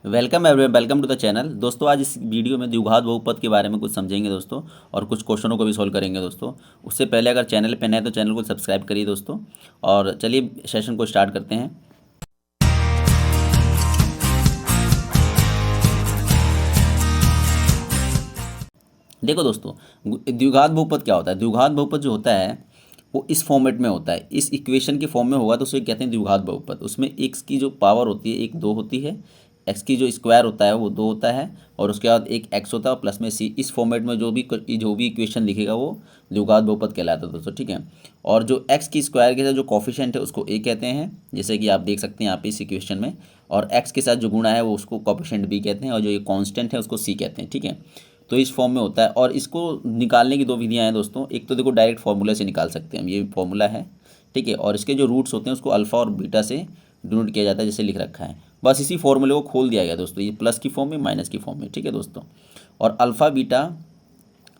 Welcome everyone, welcome to the channel. दोस्तों आज इस वीडियो में द्विघात बहुपद के बारे में कुछ समझेंगे दोस्तों, और कुछ क्वेश्चनों को भी सॉल्व करेंगे दोस्तों। उससे पहले अगर चैनल पे नए हैं तो चैनल को सब्सक्राइब करिए दोस्तों। और चलिए सेशन को स्टार्ट करते हैं। देखो दोस्तों, द्विघात बहुपद क्या होता है। द्विघात बहुपद जो होता है वो इस फॉर्मेट में होता है, इस इक्वेशन के फॉर्म में होगा तो उसे कहते हैं द्विघात बहुपद। उसमें एक्स की जो पावर होती है एक दो होती है, एक्स की जो स्क्वायर होता है वो दो होता है, और उसके बाद एक एक्स होता है और प्लस में सी। इस फॉर्मेट में जो भी इक्वेशन दिखेगा वो द्विघात बहुपद कहलाता है दोस्तों, ठीक है। और जो एक्स की स्क्वायर के साथ जो कॉफिशिएंट है उसको ए कहते हैं, जैसे कि आप देख सकते हैं यहाँ पे इस इक्वेशन में। और एक्स के साथ जो गुणा है वो उसको कॉफिशिएंट बी कहते हैं, और जो ये कांस्टेंट है उसको सी कहते हैं, ठीक है। तो इस फॉर्म में होता है, और इसको निकालने की दो विधियां हैं दोस्तों। एक तो देखो डायरेक्ट फार्मूला से निकाल सकते हैं हम, ये फार्मूला है, ठीक है। और इसके जो रूट्स होते हैं उसको अल्फ़ा और बीटा से डिनोट किया जाता है, जैसे लिख रखा है। बस इसी फॉर्मूले को खोल दिया गया दोस्तों, ये प्लस की फॉर्म में माइनस की फॉर्म में, ठीक है दोस्तों। और alpha beta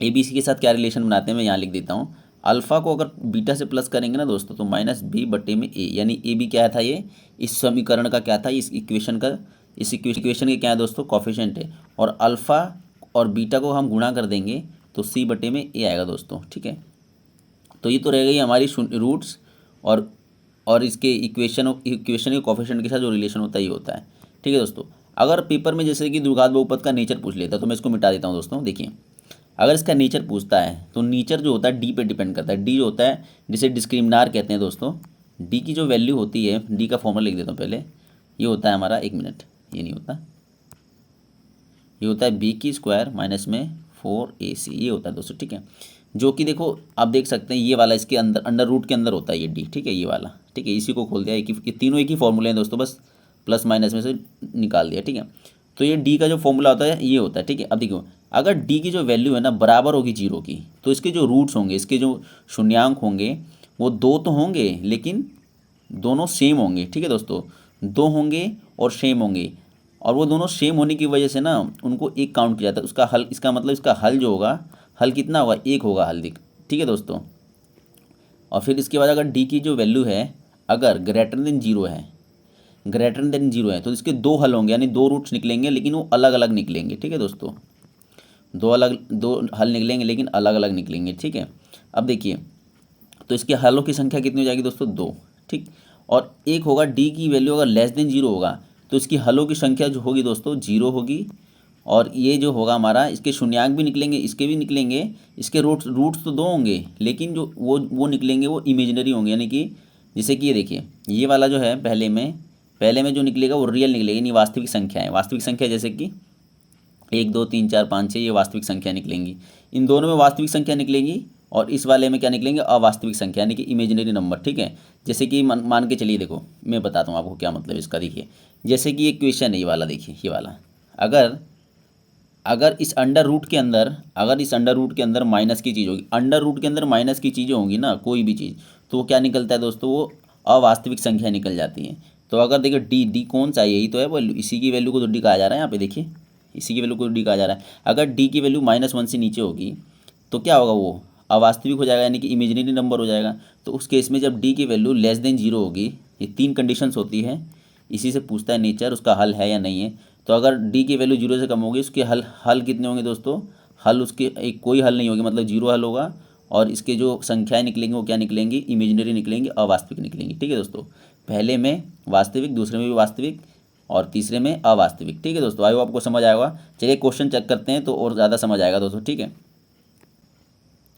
A B C के साथ क्या रिलेशन बनाते हैं मैं यहाँ लिख देता हूँ। अल्फ़ा को अगर बीटा से प्लस करेंगे ना दोस्तों तो माइनस बी बटे में ए, यानी ए बी क्या था, ये इस समीकरण का क्या था, इस इक्वेशन का, इस इक्वेशन के क्या है दोस्तों, कॉफिशिएंट है। और अल्फ़ा और बीटा को हम गुणा कर देंगे तो सी बटे में ए आएगा दोस्तों, ठीक है। तो ये तो रह गई हमारी रूट्स, और इसके इक्वेशन के कॉफिशिएंट के साथ जो रिलेशन होता है ये होता है, ठीक है दोस्तों। अगर पेपर में जैसे कि द्विघात बहुपद का नेचर पूछ लेता तो मैं इसको मिटा देता हूँ दोस्तों। देखिए, अगर इसका नेचर पूछता है तो नेचर जो होता है डी पे डिपेंड करता है। डी जो होता है जिसे डिस्क्रिमिनार कहते हैं दोस्तों। डी की जो वैल्यू होती है, डी का फॉर्मूला लिख देता हूँ पहले। ये होता है हमारा, एक मिनट, ये नहीं होता, ये होता है बी की स्क्वायर माइनस में 4ac, ये होता है दोस्तों, ठीक है। जो कि देखो आप देख सकते हैं ये वाला इसके अंदर अंडर रूट के अंदर होता है ये डी, ठीक है, ये वाला, ठीक है। इसी को खोल दिया, ये तीनों एक ही फॉर्मूले हैं दोस्तों, बस प्लस माइनस में से निकाल दिया, ठीक है। तो ये डी का जो फॉर्मूला होता है ये होता है, ठीक है। अब देखो, अगर डी की जो वैल्यू है ना बराबर होगी जीरो की, तो इसके जो रूट्स होंगे, इसके जो शून्यांक होंगे वो दो तो होंगे लेकिन दोनों सेम होंगे, ठीक है दोस्तों। दो होंगे और सेम होंगे, और वो दोनों सेम होने की वजह से ना उनको एक काउंट किया जाता है। उसका हल, इसका मतलब इसका हल जो होगा, हल कितना होगा, एक होगा हल, दिख, ठीक है दोस्तों। और फिर इसके बाद अगर डी की जो वैल्यू है अगर ग्रेटर देन जीरो है, ग्रेटर देन जीरो है, तो इसके दो हल होंगे, यानी दो रूट्स निकलेंगे लेकिन वो अलग अलग निकलेंगे, ठीक है दोस्तों। दो हल निकलेंगे लेकिन अलग अलग निकलेंगे, ठीक है। अब देखिए, तो इसके हलों की संख्या कितनी हो जाएगी दोस्तों, दो, ठीक। और एक होगा डी की वैल्यू अगर लेस देन जीरो होगा तो इसकी हलों की संख्या जो होगी दोस्तों जीरो होगी। और ये जो होगा हमारा, इसके शून्यांक भी निकलेंगे, इसके भी निकलेंगे। इसके रूट्स तो दो होंगे लेकिन जो वो निकलेंगे वो इमेजिनरी होंगे, यानी कि जैसे कि ये देखिए, ये वाला जो है पहले में जो निकलेगा वो रियल निकलेगा, यानी वास्तविक संख्या है। वास्तविक संख्या जैसे कि 1 2 3 4 5 6, ये वास्तविक संख्या निकलेंगी। इन दोनों में वास्तविक संख्या निकलेंगी, और इस वाले में क्या निकलेंगे, अवास्तविक संख्या, यानी कि इमेजिनरी नंबर, ठीक है। जैसे कि मान के चलिए, देखो मैं बताता हूँ आपको क्या मतलब इसका। देखिए, जैसे कि ये क्वेश्चन है ये वाला, देखिए ये वाला, अगर अगर इस अंडर रूट के अंदर माइनस की चीज़ होगी, अंडर रूट के अंदर माइनस की चीज़ें होंगी ना, कोई भी चीज़, तो वो क्या निकलता है दोस्तों, वो अवास्तविक संख्या निकल जाती है। तो अगर देखो डी कौन सा है, यही तो है वैल्यू, इसी की वैल्यू को तो डी कहा जा रहा है यहाँ पे, देखिए इसी की वैल्यू को डी कहा जा रहा है। अगर डी की वैल्यू -1 से नीचे होगी तो क्या होगा, वो अवास्तविक हो जाएगा, यानी कि इमेजिनरी नंबर हो जाएगा। तो उस केस में जब डी की वैल्यू लेस देन जीरो होगी, ये तीन कंडीशंस होती है, इसी से पूछता है नेचर उसका हल है या नहीं है। तो अगर डी की वैल्यू जीरो से कम होगी, उसके हल कितने होंगे दोस्तों, हल उसके एक कोई हल नहीं होगी, मतलब जीरो हल होगा। और इसके जो संख्याएं निकलेंगी वो क्या निकलेंगी, इमेजिनरी निकलेंगी, अवास्तविक निकलेंगी, ठीक है दोस्तों। पहले में वास्तविक, दूसरे में भी वास्तविक, और तीसरे में अवास्तविक, ठीक है दोस्तों। आई होप आपको समझ आएगा। चलिए क्वेश्चन चेक करते हैं तो और ज़्यादा समझ आएगा दोस्तों, ठीक है।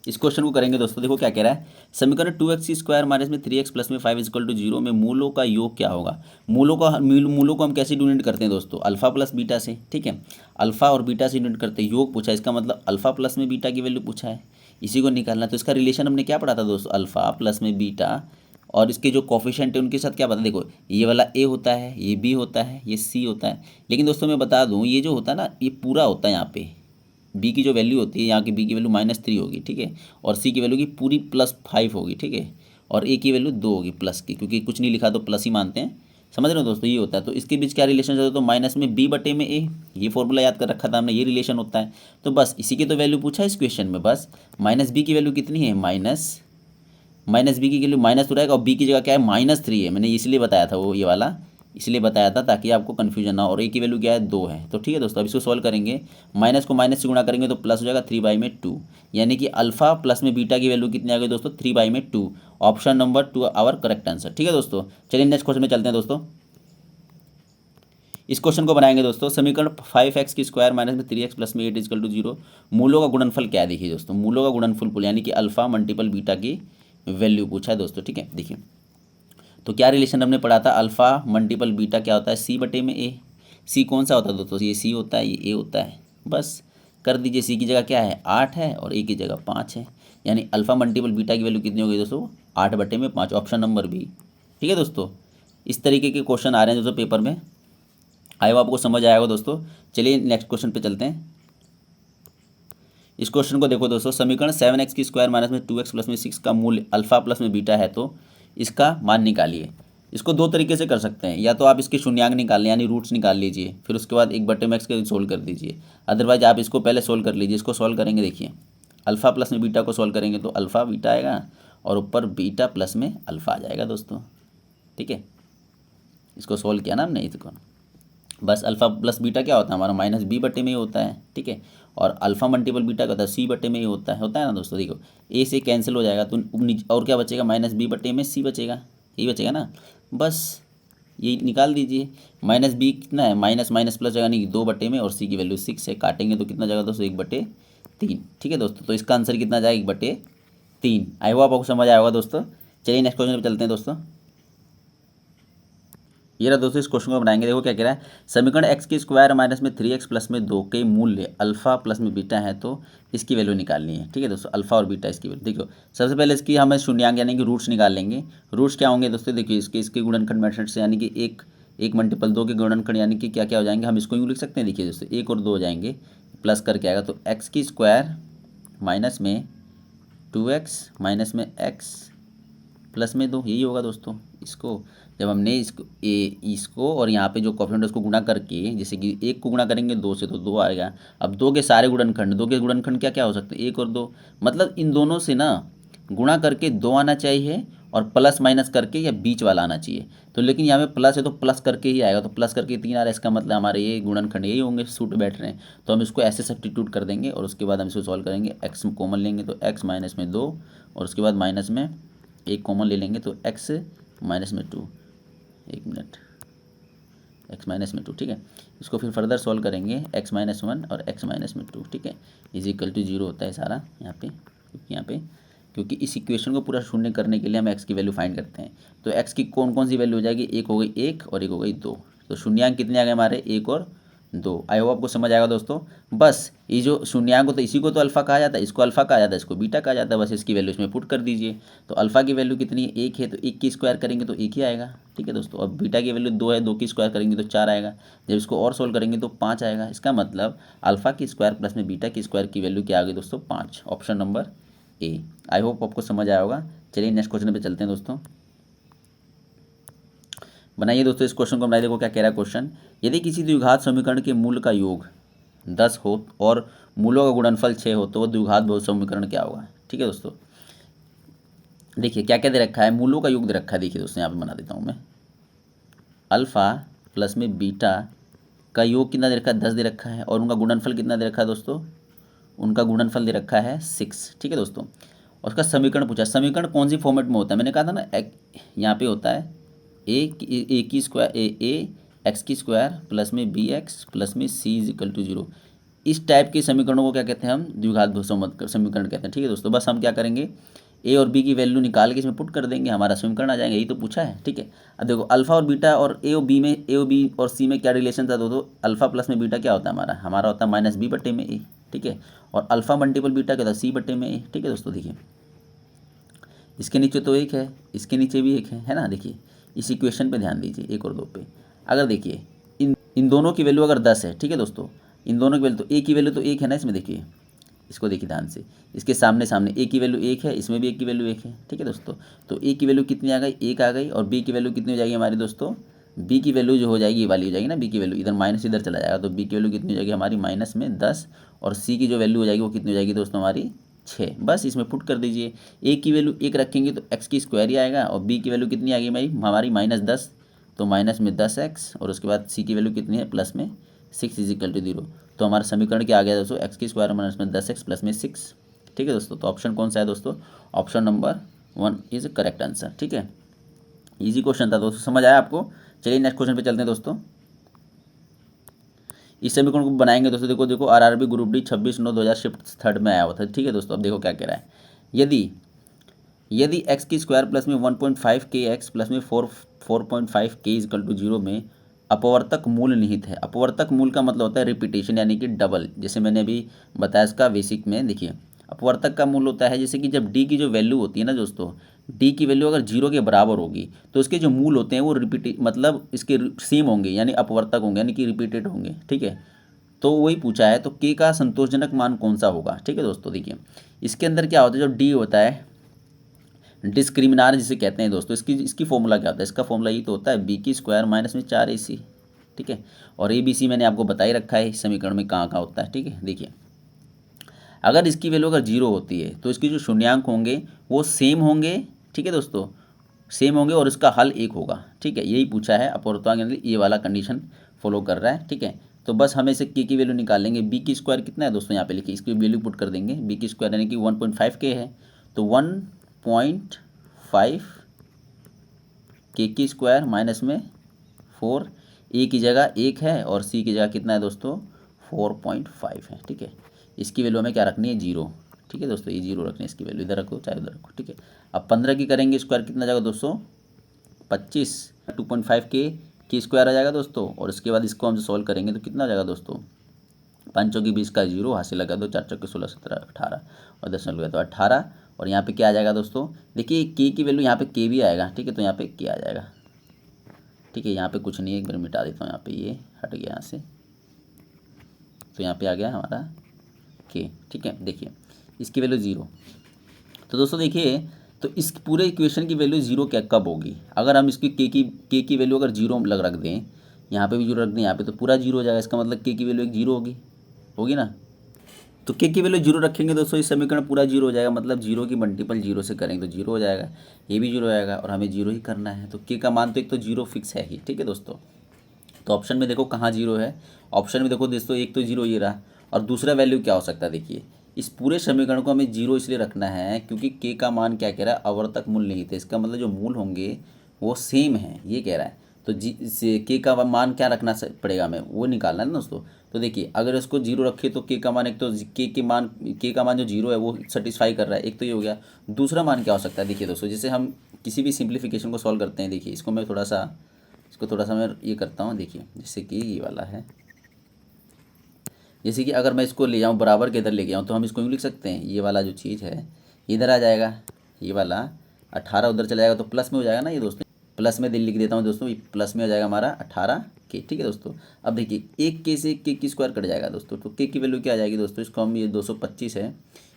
इस क्वेश्चन को करेंगे दोस्तों। देखो क्या कह रहा है, समीकरण 2x² माइनस में 3x प्लस में 5 इक्वल टू 0 में मूलों का योग क्या होगा। मूलों को हम कैसे यूनिट करते हैं दोस्तों, अल्फा प्लस बीटा से, ठीक है। अल्फा और बीटा से यूनिट करते हैं, योग पूछा है, इसका मतलब अल्फा प्लस में बीटा की वैल्यू पूछा है, इसी को निकालना। तो इसका रिलेशन हमने क्या पढ़ा था दोस्तों, अल्फा प्लस में बीटा, और इसके जो कॉफिशिएंट है उनके साथ क्या पता, देखो ये वाला ए होता है, ये बी होता है, ये सी होता है। लेकिन दोस्तों मैं बता दूँ, ये जो होता है ना ये पूरा होता है, यहाँ पे बी की जो वैल्यू होती है, यहाँ की बी की वैल्यू -3 होगी, ठीक है। और सी की वैल्यू की पूरी +5 होगी, ठीक है। और ए की वैल्यू 2 होगी प्लस की, क्योंकि कुछ नहीं लिखा तो प्लस ही मानते हैं, समझ रहे हो दोस्तों, ये होता है। तो इसके बीच क्या रिलेशन होता है, तो माइनस में बी बटे में ए, ये फॉर्मूला याद कर रखा था हमने, ये रिलेशन होता है। तो बस इसी की तो वैल्यू पूछा है इस क्वेश्चन में, बस माइनस बी की वैल्यू कितनी है, माइनस बी की वैल्यू माइनस तो रहेगा, और बी की जगह क्या है -3 है, मैंने इसलिए बताया था वो ये वाला, इसलिए बताया था ताकि आपको कन्फ्यूजन ना हो। और ए की वैल्यू क्या है, 2 है। तो ठीक है दोस्तों, अब इसको सॉल्व करेंगे, माइनस को माइनस से गुणा करेंगे तो प्लस हो जाएगा 3/2, यानी कि अल्फा प्लस में बीटा की वैल्यू कितनी आ गई दोस्तों, 3/2। Option number 2 our correct answer. ठीक है दोस्तों, चलिए नेक्स्ट क्वेश्चन में चलते हैं दोस्तों। इस क्वेश्चन को बनाएंगे दोस्तों, समीकरण 5x² माइनस में 3x प्लस में 8 इजकल टू 0, मूलों का गुणनफल क्या है। देखिए दोस्तों, मूलों का गुणनफल यानी कि अल्फा मल्टीपल बीटा की वैल्यू पूछा है दोस्तों। ठीक है, देखिए तो क्या रिलेशन हमने पढ़ा था, अल्फा मल्टीपल बीटा क्या होता है, सी बटे में ए। सी कौन सा होता है दोस्तों, ये सी होता है, ये ए होता है। बस कर दीजिए, सी की जगह क्या है 8 है और ए की जगह 5 है, यानी अल्फा मल्टीपल बीटा की वैल्यू कितनी होगी दोस्तों, 8/5, ऑप्शन नंबर बी। ठीक है दोस्तों, इस तरीके के क्वेश्चन आ रहे हैं दोस्तों पेपर में, आए वो आपको समझ आएगा दोस्तों। चलिए नेक्स्ट क्वेश्चन पे चलते हैं। इस क्वेश्चन को देखो दोस्तों, समीकरण 7x² माइनस में 2x प्लस में 6 का मूल्य अल्फा प्लस में बीटा है तो इसका मान निकालिए। इसको दो तरीके से कर सकते हैं, या तो आप इसके शून्यांक निकाल लें यानी रूट्स निकाल लीजिए, फिर उसके बाद 1/x के सोल्व कर दीजिए। अदरवाइज आप इसको पहले सोल्व कर लीजिए। इसको सोल्व करेंगे, देखिए अल्फा प्लस में बीटा को सोल्व करेंगे तो अल्फा बीटा आएगा और ऊपर बीटा प्लस में अल्फा आ जाएगा दोस्तों। ठीक है, इसको सोल्व किया ना हमने, इसको बस अल्फा प्लस बीटा क्या होता है हमारा, माइनस बी बटे में ही होता है। ठीक है, और अल्फा मल्टीपल बीटा का होता है सी बटे में ही होता है ना दोस्तों। देखो ए से कैंसिल हो जाएगा तो और क्या बचेगा, माइनस बी बटे में सी बचेगा, यही बचेगा ना। बस ये निकाल दीजिए, माइनस बी कितना है, माइनस माइनस प्लस जाएगा, नहीं 2 बटे में, और सी की वैल्यू 6 है, काटेंगे तो कितना जाएगा दोस्तों, 1/3। ठीक है दोस्तों, तो इसका आंसर कितना जाएगा, 1/3। आई होप आपको समझ आया होगा दोस्तों। चलिए नेक्स्ट क्वेश्चन पे चलते हैं दोस्तों। ये रहा दोस्तों, इस क्वेश्चन को बनाएंगे। देखो क्या कह रहा है, समीकरण x² माइनस में 3x प्लस में 2 के मूल्य अल्फा प्लस में बीटा है तो इसकी वैल्यू निकालनी है। ठीक है दोस्तों, अल्फा और बीटा इसकी वैल्यू। देखो सबसे पहले इसकी हमें शून्यांक यानी कि रूट्स निकाल लेंगे। रूट्स क्या होंगे दोस्तों, देखिए इसके गुणनखंड मेथड से, यानी कि एक मल्टीपल 2 के गुणनखंड यानी कि क्या क्या हो जाएंगे, हम इसको यूँ लिख सकते हैं। देखिए दोस्तों 1 और 2 हो जाएंगे, प्लस करके आएगा तो x² माइनस में 2x माइनस में x प्लस में 2, यही होगा दोस्तों। इसको जब हमने इसको और यहाँ पे जो कोफिशिएंट उसको गुणा करके, जैसे कि 1 को गुणा करेंगे 2 से तो 2 आएगा। अब 2 के सारे गुणनखंड, 2 के गुणनखंड क्या क्या हो सकते हैं, 1 और 2, मतलब इन दोनों से ना गुणा करके 2 आना चाहिए और प्लस माइनस करके या बीच वाला आना चाहिए। तो लेकिन यहाँ पे प्लस है तो प्लस करके ही आएगा, तो प्लस करके 3 आ रहा है, इसका मतलब हमारे ये गुणनखंड यही होंगे, सूट बैठ रहे हैं। तो हम इसको ऐसे सब्स्टिट्यूट कर देंगे और उसके बाद हम इसको सॉल्व करेंगे। एक्स कॉमन लेंगे तो एक्स माइनस में 2 और उसके बाद माइनस में 1 कॉमन ले लेंगे तो एक्स माइनस में 2, 1 मिनट, एक्स माइनस में 2। ठीक है, इसको फिर फर्दर सॉल्व करेंगे, एक्स माइनस 1 और एक्स माइनस में 2। ठीक है, इज इक्वल टू 0 होता है सारा यहाँ पे, क्योंकि इस इक्वेशन को पूरा शून्य करने के लिए हम एक्स की वैल्यू फाइंड करते हैं। तो एक्स की कौन कौन सी वैल्यू हो जाएगी, एक हो गई 1 और एक हो गई 2, तो शून्यांक कितने आ गए हमारे, 1 और 2। आई होप आपको समझ आएगा दोस्तों। बस ये जो शून्यांक होता है इसी को तो अल्फा कहा जाता है, इसको अल्फा कहा जाता है, इसको बीटा कहा जाता है। बस इसकी वैल्यू इसमें पुट कर दीजिए। तो अल्फा की वैल्यू कितनी है, 1 है, तो 1 की स्क्वायर करेंगे तो 1 ही आएगा। ठीक है दोस्तों, अब बीटा की वैल्यू 2 है, 2 की स्क्वायर करेंगे तो 4 आएगा। जब इसको और सोल्व करेंगे तो 5 आएगा। इसका मतलब अल्फा की स्क्वायर प्लस में बीटा की स्क्वायर की वैल्यू क्या आ गई दोस्तों, 5, option number A. I hope आपको समझ आया होगा। चलिए नेक्स्ट क्वेश्चन पे चलते हैं दोस्तों। बनाइए दोस्तों, इस क्वेश्चन को बनाइए। देखो क्या कह रहा है क्वेश्चन, यदि किसी द्विघात समीकरण के मूल का योग 10 हो और मूलों का गुणनफल 6 हो तो वह द्विघात बहुपद समीकरण क्या होगा। ठीक है दोस्तों, देखिए क्या क्या दे रखा है, मूलों का योग दे रखा है। देखिए दोस्तों यहाँ पे बना देता हूँ मैं, अल्फा प्लस में बीटा का योग कितना दे रखा है, 10 दे रखा है, और उनका गुणनफल कितना दे रखा है दोस्तों, उनका गुणनफल दे रखा है 6। ठीक है दोस्तों, और उसका समीकरण पूछा, समीकरण कौन सी फॉर्मेट में होता है, मैंने कहा था ना यहाँ पे होता है ए की स्क्वायर ए एक्स की स्क्वायर प्लस में बी एक्स प्लस में सी इज इक्वल टू 0। इस टाइप के समीकरणों को क्या कहते हैं, हम द्विघात बहुपद समीकरण कहते हैं। ठीक है दोस्तों, बस हम क्या करेंगे, ए और बी की वैल्यू निकाल के इसमें पुट कर देंगे, हमारा समीकरण आ जाएगा। यही तो पूछा है। ठीक है, अब देखो अल्फा और बीटा और ए और बी और सी में क्या रिलेशन था दोस्तों, अल्फा प्लस में बीटा क्या होता है हमारा होता है माइनस बी बटे में ए। ठीक है, और अल्फा मल्टीपल बीटा क्या होता है, सी बटे में ए। ठीक है दोस्तों, देखिए इसके नीचे तो 1 है, इसके नीचे भी 1 है ना। देखिए इस इक्वेशन पे ध्यान दीजिए, 1 और 2 पे। अगर देखिए इन दोनों की वैल्यू अगर 10 है, ठीक है दोस्तों, इन दोनों की वैल्यू, तो ए की वैल्यू तो 1 है ना इसमें। देखिए इसको देखिए ध्यान से, इसके सामने सामने ए की वैल्यू 1 है, इसमें भी ए की वैल्यू 1 है। ठीक है दोस्तों, तो ए की वैल्यू कितनी आ गई, 1 आ गई, और बी की वैल्यू कितनी हो जाएगी हमारी दोस्तों, बी की वैल्यू जो हो जाएगी ये वाली हो जाएगी ना, बी की वैल्यू इधर माइनस इधर चला जाएगा, तो बी की वैल्यू कितनी हो जाएगी हमारी माइनस में 10, और सी की जो वैल्यू हो जाएगी वो कितनी हो जाएगी दोस्तों हमारी 6। बस इसमें पुट कर दीजिए, ए की वैल्यू 1 रखेंगे तो एक्स की स्क्वायर ही आएगा, और बी की वैल्यू कितनी आ गई हमारी माइनस 10, तो माइनस में 10x और उसके बाद सी की वैल्यू कितनी है प्लस में 6 इजिकल टू 0। तो हमारा समीकरण क्या आ गया दोस्तों, एक्स की स्क्वायर माइनस में 10x प्लस में 6। ठीक है दोस्तों, तो ऑप्शन कौन सा है दोस्तों, option number 1 is correct answer. ठीक है, इजी क्वेश्चन था दोस्तों, समझ आया आपको। चलिए नेक्स्ट क्वेश्चन पे चलते हैं दोस्तों। इस समीकरण को बनाएंगे दोस्तों, देखो देखो RRB group D 26/9/2000 shift third में आया हुआ था। ठीक है दोस्तों, अब देखो क्या कह रहा है, यदि यदि एक्स की स्क्वायर प्लस में 1.5 के एक्स प्लस में 4.5 के इजकल टू 0 में अपवर्तक मूल निहित है। अपवर्तक मूल का मतलब होता है रिपीटेशन यानी कि डबल, जैसे मैंने अभी बताया इसका बेसिक में। देखिए अपवर्तक का मूल होता है जैसे कि जब डी की जो वैल्यू होती है ना दोस्तों, डी की वैल्यू अगर 0 के बराबर होगी तो उसके जो मूल होते हैं वो रिपीट मतलब इसके सेम होंगे यानी अपवर्तक होंगे यानी कि रिपीटेड होंगे। ठीक है, तो वही पूछा है, तो के का संतोषजनक मान कौन सा होगा। ठीक है दोस्तों, देखिए इसके अंदर क्या होता है, जो डी होता है डिस्क्रिमिनार जिसे कहते हैं दोस्तों, इसकी फॉर्मूला क्या होता है, इसका फॉर्मूला ये तो होता है बी की स्क्वायर माइनस में 4ac। ठीक है, और ए बी सी मैंने आपको बता ही रखा है इस समीकरण में कहाँ कहाँ होता है। ठीक है, देखिए अगर इसकी वैल्यू अगर 0 होती है तो इसके जो शून्यांक होंगे वो सेम होंगे। ठीक है दोस्तों, सेम होंगे और इसका हल 1 होगा। ठीक है, यही पूछा है अपवर्तक यानी ये वाला कंडीशन फॉलो कर रहा है। ठीक है, तो बस हमें इसे के की वैल्यू निकालेंगे। बी की स्क्वायर कितना है दोस्तों, यहाँ पे लिखिए, इसकी वैल्यू पुट कर देंगे। बी की स्क्वायर यानी कि 1.5 के है, तो 1.5 के की स्क्वायर माइनस में 4, ए की जगह 1 है और सी की जगह कितना है दोस्तों 4.5 है। ठीक है, इसकी वैल्यू हमें क्या रखनी है 0। ठीक है दोस्तों, ये 0 रखनी है, इसकी वैल्यू इधर रखो चाहे उधर रखो। ठीक है, अब 15 की करेंगे स्क्वायर कितना जाएगा दोस्तों 25, 2.5 के की स्क्वायर आ जाएगा दोस्तों। और इसके बाद इसको हम सॉल्व करेंगे तो कितना आ जाएगा दोस्तों, 5 चौकी 20 का 0 हासिल लगा दो, 4 चौके 16 17 18 और 10 लगा तो 18। और यहाँ पे क्या आ जाएगा दोस्तों, देखिए के की वैल्यू यहाँ पे के भी आएगा। ठीक है, तो यहाँ पे के आ जाएगा। ठीक है, यहाँ पे कुछ नहीं है, एक बार मिटा देता हूँ, यहाँ पे ये हट गया यहाँ से, तो यहाँ पे आ गया हमारा के। ठीक है, देखिए इसकी वैल्यू 0। तो दोस्तों देखिए, तो इस पूरे इक्वेशन की वैल्यू 0 क्या कब होगी, अगर हम इसकी के की वैल्यू अगर 0 लग रख दें, यहाँ पे भी 0 रख दें, यहाँ पे तो पूरा 0 हो जाएगा। इसका मतलब के की वैल्यू एक 0 होगी, होगी ना। तो के की वैल्यू 0 रखेंगे दोस्तों, इस समीकरण पूरा 0 हो जाएगा, मतलब 0 की मल्टीपल 0 से करेंगे तो 0 हो जाएगा, ये भी 0 हो जाएगा और हमें 0 ही करना है। तो के का मान तो एक तो 0 फिक्स है ही। ठीक है दोस्तों, तो ऑप्शन में देखो कहाँ 0 है, ऑप्शन में देखो दोस्तों एक तो 0 ये रहा और दूसरा वैल्यू क्या हो सकता है। देखिए इस पूरे समीकरण को हमें 0 इसलिए रखना है क्योंकि के का मान क्या कह रहा है, आवर्तक मूल नहीं थे, इसका मतलब जो मूल होंगे वो सेम है ये कह रहा है। तो जी से के का मान क्या रखना पड़ेगा, हमें वो निकालना है ना दोस्तों। तो देखिए अगर इसको 0 रखे तो के का मान, एक तो के का मान जो 0 है वो सेटिस्फाई कर रहा है, एक तो ये हो गया। दूसरा मान क्या हो सकता है, देखिए दोस्तों जैसे हम किसी भी सिंप्लीफिकेशन को सॉल्व करते हैं, देखिए इसको मैं थोड़ा सा मैं ये करता हूँ। देखिए जैसे कि ये वाला है, जैसे कि अगर मैं इसको ले जाऊँ बराबर के इधर ले गया हूँ तो हम इसको यूँ लिख सकते हैं, ये वाला जो चीज़ है इधर आ जाएगा, ये वाला 18 उधर चला जाएगा तो प्लस में हो जाएगा ना ये दोस्तों, प्लस में दिल लिख देता हूँ दोस्तों, ये प्लस में हो जाएगा हमारा 18 के। ठीक है दोस्तों, अब देखिए एक के से के की स्क्वायर कट जाएगा दोस्तों, तो के की वैल्यू क्या आ जाएगी दोस्तों, इसको हम ये 225 है,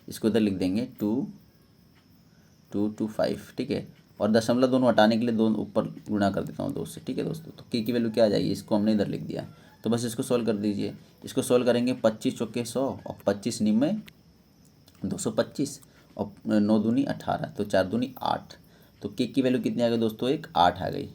इसको इधर लिख देंगे 225। ठीक है, और दशमलव दोनों हटाने के लिए दोनों ऊपर गुणा कर देता हूँ 2 से। ठीक है दोस्तों, तो के की वैल्यू क्या आ जाएगी, इसको हमने इधर लिख दिया, तो बस इसको सॉल्व कर दीजिए। इसको सॉल्व करेंगे 25 चौके 100 और 25 निम्न 225 और 9 दूनी 18, तो 4 दूनी 8। तो के की वैल्यू कितनी आ गई दोस्तों, एक 8 आ गई।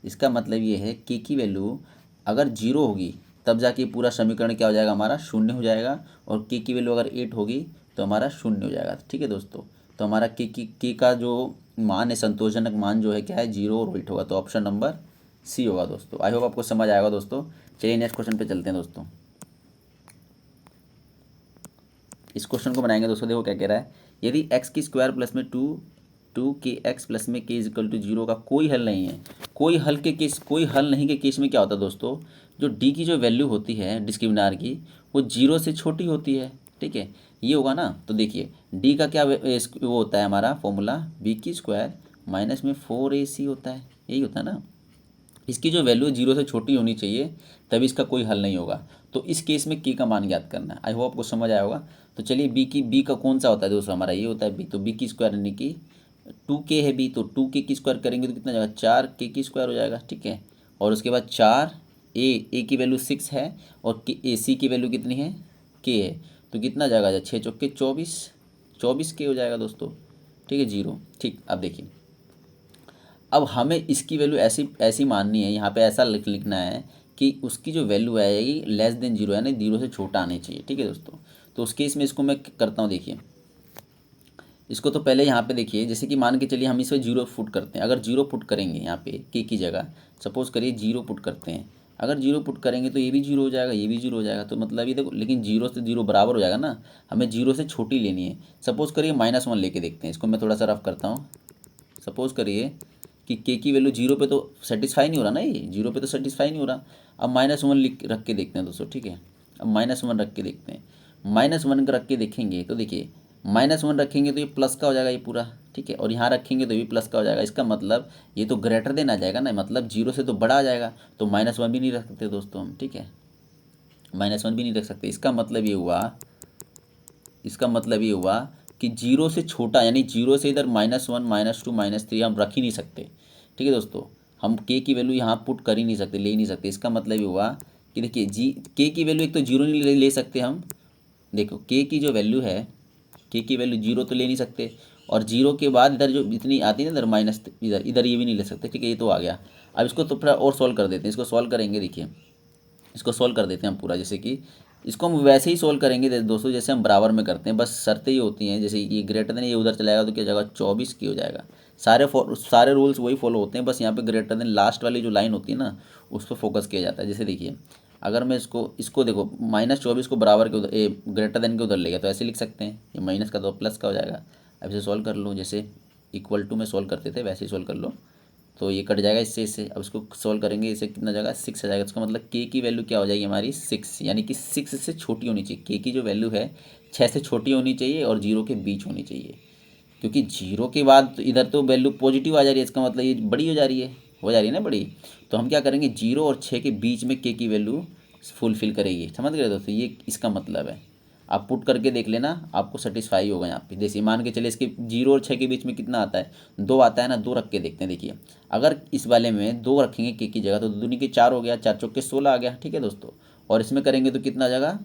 इसका मतलब ये है के की वैल्यू अगर 0 होगी तब जाके पूरा समीकरण क्या हो जाएगा, हमारा शून्य हो जाएगा, और के की वैल्यू अगर 8 होगी तो हमारा शून्य हो जाएगा। ठीक है दोस्तों, तो हमारा के का जो मान है, संतोषजनक मान जो है क्या है 0 और 8 होगा, तो ऑप्शन नंबर सी होगा दोस्तों। आई होप आपको समझ आएगा दोस्तों। चलिए नेक्स्ट क्वेश्चन पे चलते हैं दोस्तों। इस क्वेश्चन को बनाएंगे दोस्तों, देखो क्या कह रहा है, यदि एक्स की स्क्वायर प्लस में 2 के एक्स प्लस में के इजिकल टू 0 का कोई हल नहीं है, कोई हल नहीं के केस में क्या होता है दोस्तों, जो डी की जो वैल्यू होती है डिस्क्रिमिनार की वो 0 से छोटी होती है। ठीक है, ये होगा ना। तो देखिए डी का क्या वो होता है हमारा फॉर्मूला, बी की स्क्वायर माइनस में 4ac होता है, यही होता है ना। इसकी जो वैल्यू 0 से छोटी होनी चाहिए तभी इसका कोई हल नहीं होगा। तो इस केस में के का मान ज्ञात करना है। आई होप आपको समझ आया होगा। तो चलिए बी का कौन सा होता है दोस्तों, हमारा ये होता है बी, तो बी की स्क्वायर यानी कि 2k है बी, तो 2k की स्क्वायर करेंगे तो कितना जाएगा, 4k की स्क्वायर हो जाएगा। ठीक है, और उसके बाद 4 ए की वैल्यू 6 है और ए सी की वैल्यू कितनी है k है, तो कितना जाएगा 6 चौके 24 के हो जाएगा दोस्तों। ठीक है 0। ठीक, अब देखिए अब हमें इसकी वैल्यू ऐसी ऐसी माननी है, यहाँ पे ऐसा लिखना है कि उसकी जो वैल्यू आएगी लेस देन जीरो, यानी जीरो से छोटा आनी चाहिए। ठीक है दोस्तों, तो उस केस में इसको मैं करता हूँ, देखिए इसको तो पहले यहाँ पे देखिए, जैसे कि मान के चलिए हम इसमें जीरो पुट करते हैं। अगर जीरो पुट करेंगे यहाँ पे के की जगह, सपोज करिए जीरो पुट करते हैं, अगर जीरो पुट करेंगे तो ये भी जीरो हो जाएगा, ये भी जीरो हो जाएगा। तो मतलब ये देखो, लेकिन जीरो से जीरो बराबर हो जाएगा ना, हमें जीरो से छोटी लेनी है। सपोज करिए -1 लेके देखते हैं, इसको मैं थोड़ा सा रफ करता हूँ। सपोज करिए कि के की वैल्यू जीरो पे तो सेटिस्फाई नहीं हो रहा ना, ये जीरो पे तो सेटिस्फाई नहीं हो रहा। अब -1 लिख रख के देखते हैं दोस्तों, ठीक है। अब -1 रख के देखते हैं, -1 रख के देखेंगे तो देखिए -1 रखेंगे तो ये प्लस का हो जाएगा ये पूरा, ठीक है। और यहाँ रखेंगे तो ये प्लस का हो जाएगा। इसका मतलब ये तो ग्रेटर देन आ जाएगा ना, मतलब जीरो से तो बड़ा आ जाएगा, तो -1 भी नहीं रख सकते दोस्तों हम, ठीक है। -1 भी नहीं रख सकते। इसका मतलब ये हुआ कि जीरो से छोटा, यानी जीरो से इधर -1 -2 -3 हम रख ही नहीं सकते। ठीक है दोस्तों, हम के की वैल्यू यहाँ पुट कर ही नहीं सकते, ले ही नहीं सकते। इसका मतलब ये हुआ कि देखिए के की वैल्यू एक तो जीरो नहीं ले सकते हम। देखो के की जो वैल्यू है, के की वैल्यू जीरो तो ले नहीं सकते, और जीरो के बाद इधर जो इतनी आती है ना, इधर माइनस, इधर इधर ये भी नहीं ले सकते, ठीक है। ये तो आ गया। अब इसको तो थोड़ा और सॉल्व कर देते हैं। इसको सॉल्व करेंगे, देखिए इसको सॉल्व कर देते हैं हम पूरा। जैसे कि इसको हम वैसे ही सॉल्व करेंगे दोस्तों जैसे हम बराबर में करते हैं, बस शर्तें ही होती हैं। जैसे ये ग्रेटर देन, ये उधर चला जाएगा तो क्या जाएगा 24 की हो जाएगा। सारे रूल्स वही फॉलो होते हैं, बस यहाँ पे ग्रेटर देन लास्ट वाली जो लाइन होती है ना, उस पर फोकस किया जाता है। जैसे देखिए अगर मैं इसको देखो -24 को बराबर के उधर, ग्रेटर देन के उधर ले गया तो ऐसे लिख सकते हैं, ये माइनस का तो प्लस का हो जाएगा। अब इसे सॉल्व कर लो, जैसे इक्वल टू में सॉल्व करते थे वैसे ही सॉल्व कर लो, तो ये कट जाएगा इससे। अब इसको सॉल्व करेंगे, इसे कितना जाएगा 6 आ जाएगा। इसका मतलब के की वैल्यू क्या हो जाएगी हमारी 6, यानी कि 6 से छोटी होनी चाहिए। के की जो वैल्यू है 6 से छोटी होनी चाहिए और जीरो के बीच होनी चाहिए, क्योंकि जीरो के बाद तो इधर तो वैल्यू पॉजिटिव आ जा रही है, इसका मतलब ये बड़ी हो जा रही है ना बड़ी। तो हम क्या करेंगे, जीरो और 6 के बीच में के की वैल्यू फुलफिल करेगी। समझ गए दोस्तों, ये इसका मतलब है। आप पुट करके देख लेना, आपको सेटिस्फाई होगा यहाँ पे। जैसे मान के चले इसके जीरो और 6 के बीच में कितना आता है, 2 आता है ना, 2 रख के देखते हैं। देखिए अगर इस वाले में 2 रखेंगे के की जगह तो दूनी के 4 हो गया, 4 चौके 16 आ गया, ठीक है दोस्तों। और इसमें करेंगे तो कितना आ जाएगा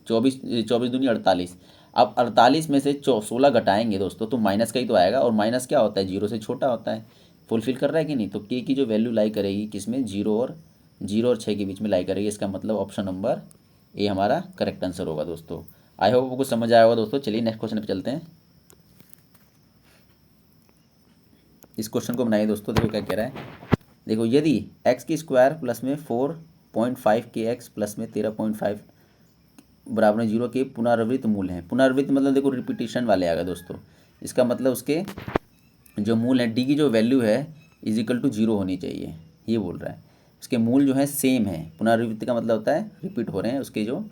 24 दूनी 48। अब 48 में से 16 घटाएंगे दोस्तों तो माइनस का ही तो आएगा, और माइनस क्या होता है, जीरो से छोटा होता है। फुलफिल कर रहा है कि नहीं। तो के की जो वैल्यू लाई करेगी किसमें, जीरो और 6 के बीच में लाई करेगी। इसका मतलब ऑप्शन नंबर ए हमारा करेक्ट आंसर होगा दोस्तों। आई होप आपको समझ आया होगा दोस्तों। चलिए नेक्स्ट क्वेश्चन पे चलते हैं। इस क्वेश्चन को बनाइए दोस्तों, देखो क्या कह रहा है। देखो यदि एक्स की स्क्वायर प्लस में 4.5 के एक्स प्लस में 13.5 बराबर 0 के पुनरावृत्त मूल हैं। पुनरावृत्त मतलब देखो रिपीटिशन वाले आ गए दोस्तों। इसका मतलब उसके जो मूल है, डी की जो वैल्यू है इजिकल टू 0 होनी चाहिए, ये बोल रहा है। उसके मूल जो है सेम है। पुनरावृत्ति का मतलब होता है रिपीट हो रहे हैं, उसके जो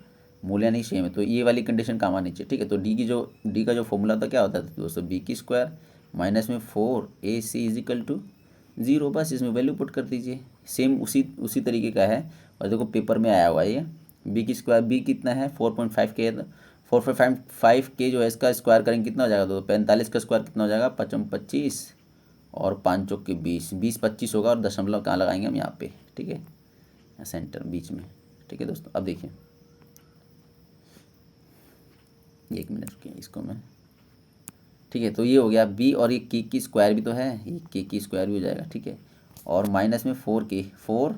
मूल्य नहीं सेम है, तो ये वाली कंडीशन काम आनी चाहिए, ठीक है। तो डी का जो फॉर्मूला था क्या होता था दोस्तों, बी की स्क्वायर माइनस में 4ac इजिकल टू 0। बस इसमें वैल्यू पुट कर दीजिए, सेम उसी तरीके का है। और देखो पेपर में आया हुआ है ये, बी की स्क्वायर, बी कितना है 4.5 के, 4.5 के जो है इसका स्क्वायर करेंगे कितना हो जाएगा, तो 45 का स्क्वायर कितना हो जाएगा 55 और 5 चौक के 20, 20 25 होगा। और दशमलव कहाँ लगाएंगे हम यहाँ पे, ठीक है, सेंटर बीच में, ठीक है दोस्तों। अब देखिए 1 मिनट रुकिए इसको मैं, ठीक है। तो ये हो गया बी, और ये के की स्क्वायर भी तो है, ये के की स्क्वायर भी हो जाएगा, ठीक है। और माइनस में 4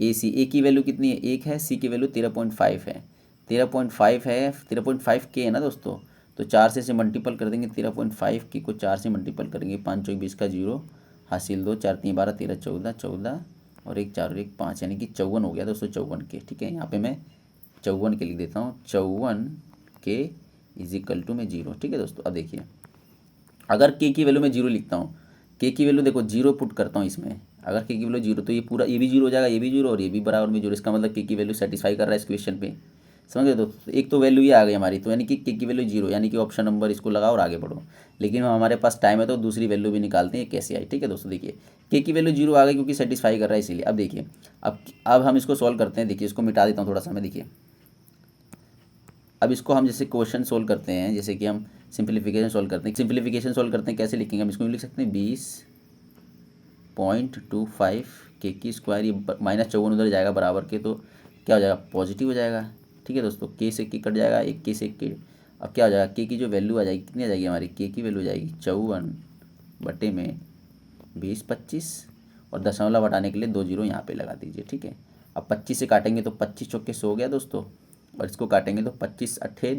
ए सी, ए की वैल्यू कितनी है 1 है, सी की वैल्यू 13.5 है, 13.5 है, 13.5 के है ना दोस्तों। तो 4 से मल्टीपल कर देंगे, 13.5 के को 4 से मल्टीपल करेंगे, 5 चौक 20 का 0 हासिल 2 4 3 12 13 14 14 और 1 4 और 1 5, यानी कि 54 हो गया दोस्तों, 54 के, ठीक है। यहाँ पे मैं 54 के लिख देता हूँ, 54 के इजिकल टू में 0, ठीक है दोस्तों। अब देखिए अगर के की वैल्यू मैं 0 लिखता हूँ, के की वैल्यू देखो 0 पुट करता हूँ इसमें, अगर के की वैल्यू 0 तो ये पूरा, ये भी 0 हो जाएगा, ये भी 0 और ये भी बराबर में 0। इसका मतलब के की वैल्यू सेटिस्फाई कर रहा है इस क्वेश्चन पे, समझ गए। तो एक तो वैल्यू ये आ गई हमारी, तो यानी कि के की वैल्यू 0, यानी कि ऑप्शन नंबर इसको लगाओ और आगे बढ़ो। लेकिन हमारे पास टाइम है तो दूसरी वैल्यू भी निकालते हैं कैसे आई, ठीक है दोस्तों। देखिए के की वैल्यू 0 आ गई क्योंकि सेटिस्फाई कर रहा है इसीलिए। अब देखिए अब हम इसको सॉल्व करते हैं। देखिए इसको मिटा देता हूँ थोड़ा सा मैं, देखिए अब इसको हम जैसे क्वेश्चन सोल्व करते हैं, जैसे कि हम सिंप्लीफिकेशन सोल्व करते हैं। सिंप्लीफिकेशन सोल्व करते हैं कैसे लिखेंगे हम, इसको लिख सकते हैं 20.25 के की स्क्वायर, ये -54 उधर जाएगा बराबर के, तो क्या हो जाएगा पॉजिटिव हो जाएगा, ठीक है दोस्तों। के से के कट जाएगा, एक के से के। अब क्या हो जाएगा, के की जो वैल्यू आ जाएगी कितनी आ जाएगी हमारी, के की वैल्यू आ जाएगी 54 बटे में 20 25 और दशमलव हटाने के लिए 2 जीरो यहाँ पे लगा दीजिए। ठीक है, अब 25 से काटेंगे तो 25 चौके 100 हो गया दोस्तों, और इसको काटेंगे तो 25 अट्ठे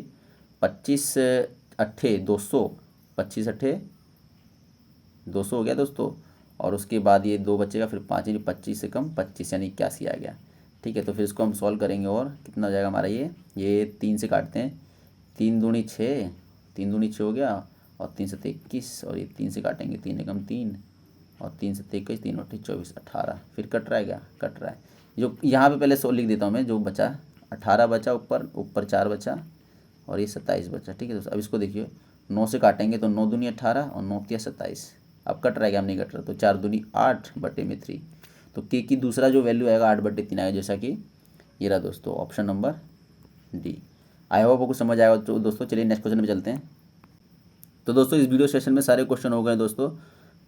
200, 25 अट्ठे 200 हो गया दोस्तों। और उसके बाद ये 2 बचेगा, फिर 5 यानी 25 से कम 25 यानी 81 आ गया। ठीक है, तो फिर इसको हम सॉल्व करेंगे और कितना हो जाएगा हमारा ये 3 से काटते हैं, 3 दूनी 6, 3 दूनी 6 हो गया, और 3 7 21, और ये 3 से काटेंगे, 3 एकम 3 और 3 7 21, 3 8 24 18। फिर कट रहा है क्या, कट रहा है। जो यहाँ पे पहले 100 लिख देता हूँ मैं, जो बचा 18 बचा, ऊपर 4 बचा, और ये 27 बचा। ठीक है दोस्तों, अब इसको देखिए 9 से काटेंगे तो 9 दूनी 18 और 9 तिया 27। अब कट रहा है क्या, हम नहीं कट रहा, तो 4 दूनी 8 बटे में 3, तो के की दूसरा जो वैल्यू आएगा 8 बटे 3 आएगा, जैसा कि ये रहा दोस्तों option number D. I hope आपको समझ आएगा। तो दोस्तों चलिए नेक्स्ट क्वेश्चन में चलते हैं। तो दोस्तों इस वीडियो सेशन में सारे क्वेश्चन हो गए दोस्तों।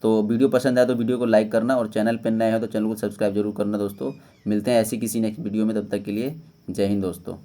तो वीडियो पसंद आया तो वीडियो को लाइक करना, और चैनल पर नए हो तो चैनल को सब्सक्राइब जरूर करना दोस्तों। मिलते हैं ऐसी किसी नेक्स्ट वीडियो में, तब तक के लिए जय हिंद दोस्तों।